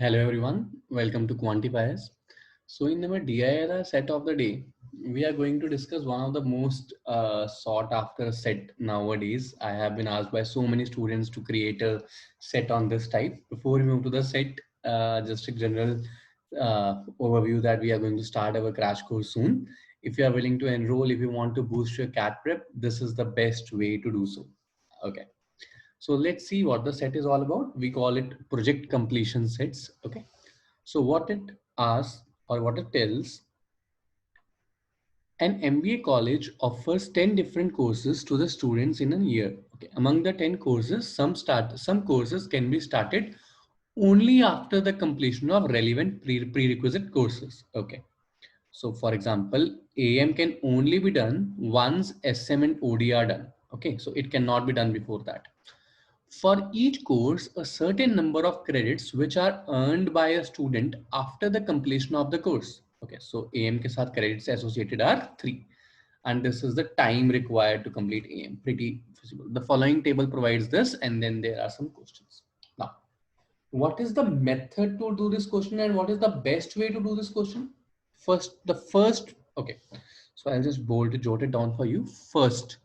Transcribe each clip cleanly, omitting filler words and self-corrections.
Hello everyone, welcome to Quantifiers. So in our DIR set of the day, we are going to discuss one of the most sought after set nowadays. I have been asked by so many students to create a set on this type. Before we move to the set, just a general overview that we are going to start our crash course soon. If you are willing to enroll, if you want to boost your CAT prep, this is the best way to do so. Okay. So let's see what the set is all about. We call it project completion sets. Okay. So what it asks or what it tells, an MBA college offers 10 different courses to the students in a year. Okay. Among the 10 courses, some courses can be started only after the completion of relevant prerequisite courses. Okay. So for example, AM can only be done once SM and OD are done. Okay. So it cannot be done before that. For each course, a certain number of credits which are earned by a student after the completion of the course. Okay, so AM के साथ credits associated are 3, and this is the time required to complete AM. Pretty visible. The following table provides this, and then there are some questions. Now, what is the method to do this question, and what is the best way to do this question? Okay. So I'll just jot it down for you. First,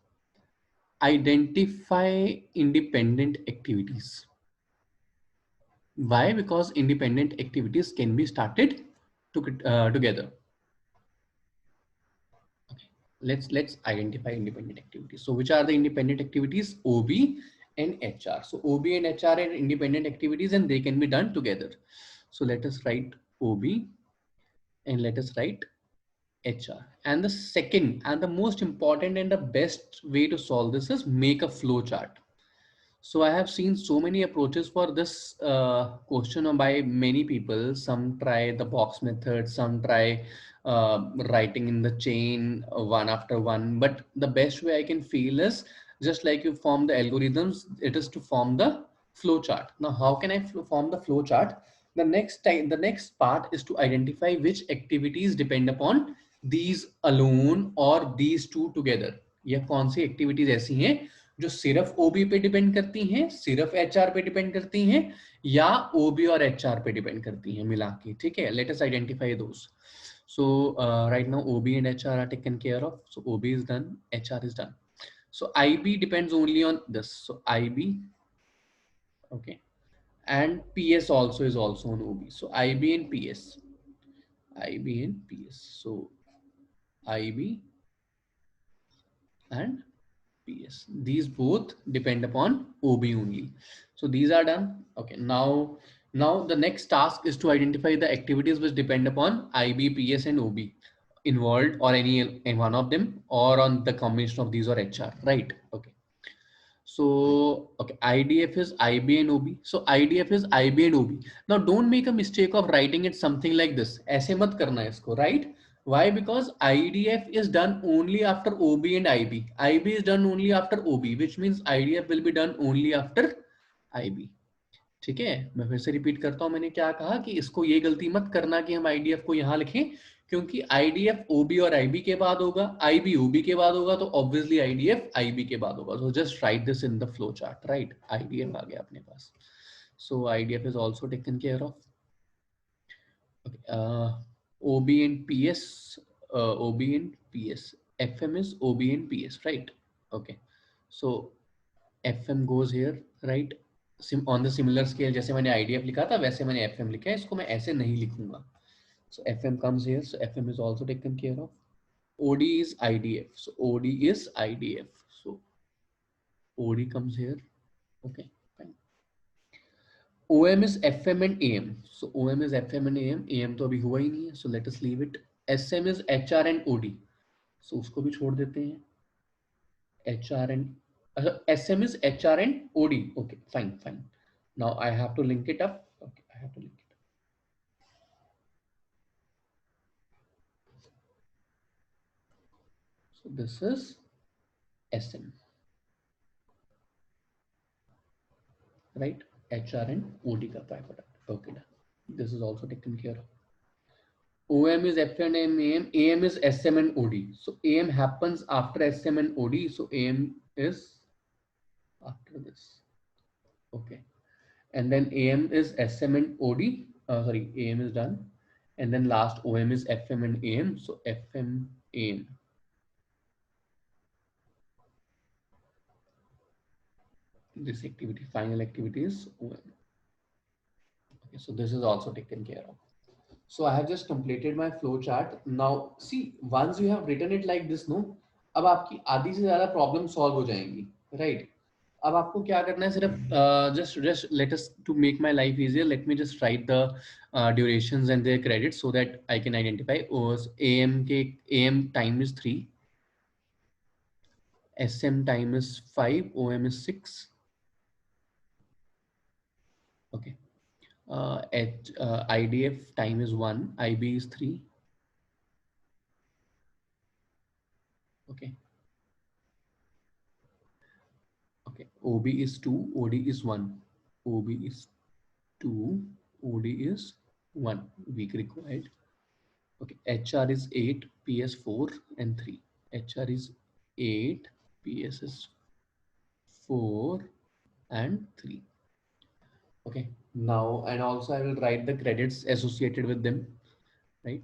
identify independent activities. Why? Because independent activities can be started together. Okay. Let's identify independent activities. So which are the independent activities? OB and HR. So OB and HR are independent activities and they can be done together. So let us write OB and let us write HR. And the second and the most important and the best way to solve this is make a flow chart. So I have seen so many approaches for this question by many people. Some try the box method, some try writing in the chain one after one. But the best way I can feel is just like you form the algorithms, it is to form the flow chart. Now, how can I form the flow chart? The next part is to identify which activities depend upon these alone or these two together. यह कौन सी activities ऐसी हैं जो सिर्फ ओबी पे depend करती हैं, सिर्फ एचआर पे डिपेंड करती हैं, या ओबी और एचआर पे डिपेंड करती हैं मिला के. ठीक है, let us identify those. So right now OB and HR are taken care of. So OB is done, HR is done. So IB depends only on this. So IB, okay, and PS also is also on OB. So IB and PS, IB and PS. So IB and PS. These both depend upon OB only. So these are done. Okay. Now the next task is to identify the activities which depend upon IB, PS, and OB involved, or any in one of them, or on the combination of these or HR. Right. Okay. So okay, IDF is IB and OB. So IDF is IB and OB. Now don't make a mistake of writing it something like this. ऐसे मत करना है इसको, right? Why? Because IDF is done only after OB and IB. IB is done only after OB, which means IDF will be done only after IB. ठीक है, मैं फिर से रिपीट करता हूं. मैंने क्या कहा कि इसको ये गलती मत करना कि हम आईडीएफ को यहां लिखें, क्योंकि आईडीएफ ओबी और आईबी के बाद होगा, आईबी ओबी के बाद होगा, तो ऑब्वियसली आईडीएफ आईबी के बाद होगा. So just write this in the flow chart. Right, IDF आ गया अपने पास. So IDF is also taken care of. OB and PS, OB and PS, FM is OB and PS, right. Okay, so FM goes here, right. On the similar scale जैसे मैंने IDF लिखा था वैसे मैंने एफएम लिखा है. इसको मैं ऐसे नहीं लिखूंगा. So FM comes here. So FM is also taken care of. OD is IDF. So OD is IDF. So OD comes here. Okay, fine. OM is FM and AM. So OM is FM and AM. AM तो अभी हुआ ही नहीं है. So let us leave it. SM is HR and OD. So उसको भी छोड़ देते हैं. HR and SM is HR and OD. Okay, fine, fine. Now I have to link it up. Okay, I have to link it. So this is SM, right? HR and OD का byproduct. Okay, done. This is also taken care of. OM is FM and AM. AM is SM and OD. So AM happens after SM and OD. So AM is after this. Okay. And then AM is SM and OD. sorry, AM is done. And then last OM is FM and AM. So FM, AM. This activity, final activity is OM. Okay, so this is also taken care of. So I have just completed my flow chart. Now see, once you have written it like this, no, अब आपकी आधी से ज़्यादा problem solve हो जाएंगी, right? अब आपको क्या करना है, सिर्फ just let us to make my life easier. Let me just write the durations and their credits so that I can identify. AM के AM time is 3, SM time is 5, OM is 6. Okay. IDF time is 1, IB is 3. Okay. Okay. OB is 2, OD is 1. OB is 2, OD is 1 week required. Okay. HR is 8, PS 4 and 3. HR is 8, PS is 4 and 3. Okay. Now, and also I will write the credits associated with them, right?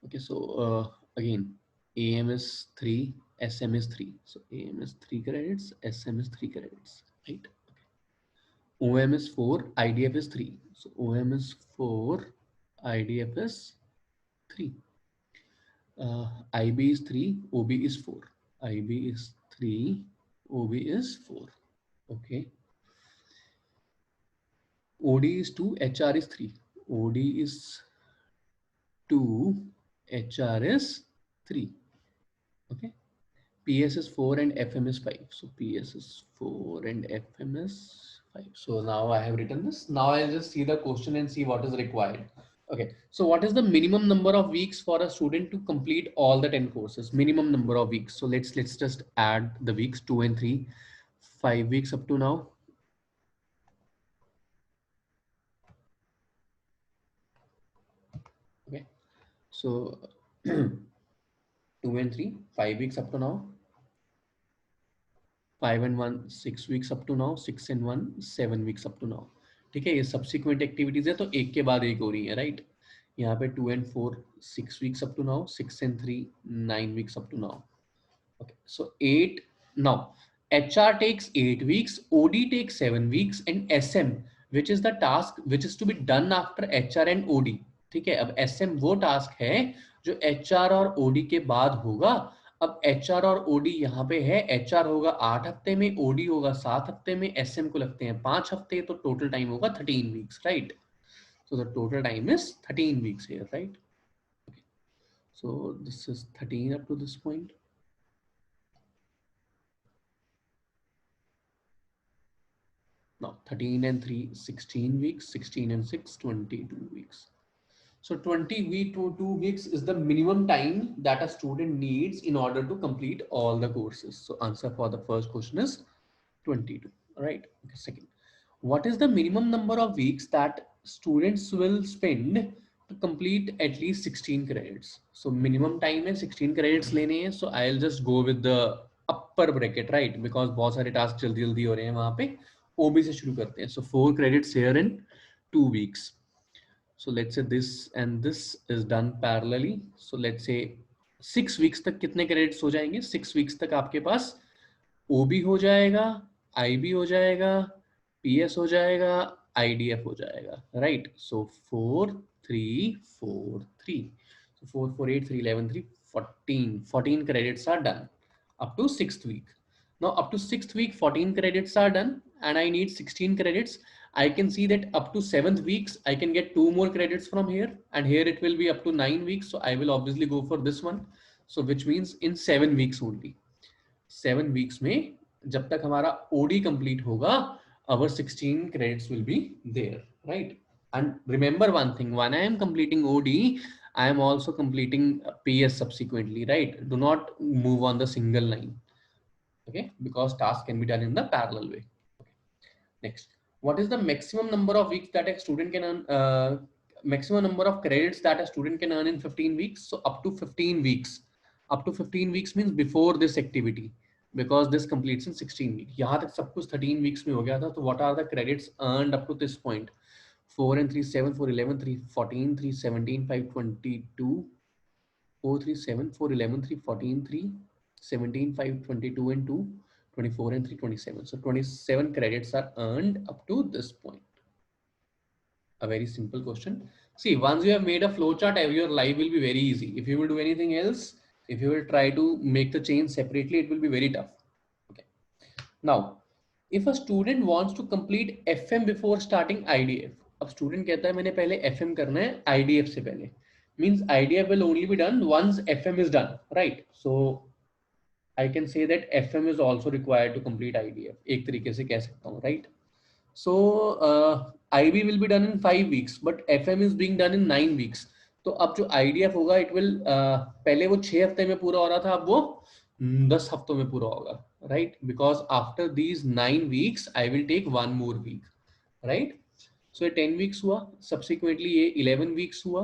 Okay. So again, AM is 3, SM is 3. So AM is 3 credits, SM is 3 credits, right? OM is 4, IDF is 3. So OM is 4, IDF is 3. IB is 3, OB is 4. IB is 3, OB is 4. Okay. OD is 2, HR is 3. OD is 2, HR is 3. Okay. PS is 4 and FM is 5. So PS is 4 and FM is 5. So now I have written this. Now I'll just see the question and see what is required. Okay, so what is the minimum number of weeks for a student to complete all the 10 courses? Minimum number of weeks. So let's just add the weeks 2 and 3, 5 weeks up to now. Okay, so 2 and 3, 5 weeks up to now. 5 and 1, 6 weeks up to now. 6 and 1, 7 weeks up to now. ठीक है, ये subsequent activities है तो एक के बाद एक हो रही है, right? यहाँ पे 2 and 4, 6 weeks up to now. 6 and 3, 9 weeks up to now. Okay, so 8 now. HR takes 8 weeks, OD takes 7 weeks, and SM, which is the task which is to be done after HR and OD. ठीक है, अब SM वो task है जो HR और OD के बाद होगा. अब HR और OD यहाँ पे है. HR होगा 8 हफ्ते में, OD होगा 7 हफ्ते में, SM को लगते हैं 5 हफ्ते, तो टोटल टाइम होगा 13 weeks, right? So the total time is 13 weeks here, right? Okay. So this is 13 up to this point. Now 13 and 3, 16 weeks, 16 and 6, 22 weeks. So 22 weeks is the minimum time that a student needs in order to complete all the courses. So answer for the first question is 22. All right. Okay, second, what is the minimum number of weeks that students will spend to complete at least 16 credits? So minimum time is 16 credits लेने हैं. So I'll just go with the upper bracket, right? Because बहुत सारे tasks जल्दी जल्दी हो रहे हैं वहाँ पे. OB से शुरू करते हैं. So 4 credits here in 2 weeks. So let's say this and this is done parallelly. So let's say 6 weeks तक कितने credits हो जाएंगे? 6 weeks तक आपके पास OB हो जाएगा, IB हो जाएगा, PS हो जाएगा, IDF हो जाएगा, right? So 4, 3, 4, 3. So 4, 4, 8, 3, 11, 3, 14. 14 credits are done up to 6th week. Now up to 6th week, 14 credits are done and I need 16 credits. I can see that up to 7th weeks, I can get 2 more credits from here, and here it will be up to 9 weeks. So I will obviously go for this one. So which means in 7 weeks only. 7 weeks में जब तक हमारा OD complete होगा, our 16 credits will be there, right? And remember one thing, when I am completing OD, I am also completing PS subsequently, right? Do not move on the single line, okay? Because task can be done in the parallel way. Okay. Next, what is the maximum number of weeks that a student can earn, maximum number of credits that a student can earn in 15 weeks? So up to 15 weeks. Up to 15 weeks means before this activity, because this completes in 16 weeks. यहाँ तक सब कुछ 13 weeks में हो गया था. तो what are the credits earned up to this point? 4 and 3, 7, 4, 11, 3, 14, 3, 17, 5, 22, 4, 3, 7, 4, 11, 3, 14, 3, 17, 5, 22 and 2, 24 and 3, 27. So 27 credits are earned up to this point. A very simple question. See, once you have made a flowchart, your life will be very easy. If you will do anything else, if you will try to make the chain separately, it will be very tough. Okay. Now, if a student wants to complete FM before starting IDF, अब student कहता है मैंने पहले FM करना है IDF से पहले, means IDF will only be done once FM is done, right? So I can say that FM is also required to complete IDF. एक तरीके से कह सकता हूँ, right? So IB will be done in 5 weeks, but FM is being done in 9 weeks. तो अब जो IDF होगा, it will पहले वो 6 हफ्ते में पूरा हो रहा था, अब वो 10 हफ्तों में पूरा होगा, right? Because after these 9 weeks, I will take 1 more week, right? So ये 10 weeks हुआ, subsequently ये 11 weeks हुआ.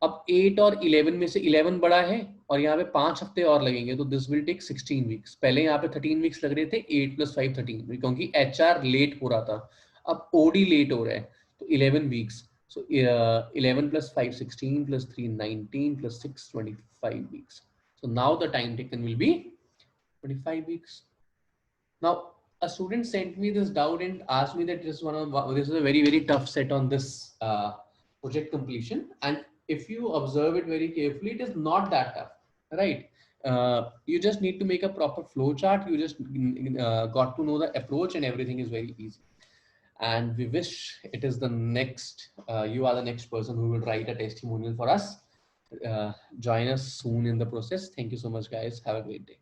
अब 8 और 11 में से 11 बड़ा है और यहाँ पे 5 हफ्ते और लगेंगे, तो दिस विल टेक 16 वीक्स. पहले यहाँ पे 13 वीक्स लग रहे थे, 8 + 5 13, क्योंकि HR लेट हो रहा था, अब OD लेट हो रहा है, तो 11 weeks. So 11 + 5 16 + 3 19 + 6 25 weeks. So now the time taken will be 25 weeks. Now a student sent me this doubt and asked me that this is a very tough set on this project completion, and if you observe it very carefully, it is not that tough, right? You just need to make a proper flow chart. You just got to know the approach, and everything is very easy. And we wish it is the next, you are the next person who will write a testimonial for us. Join us soon in the process. Thank you so much, guys. Have a great day.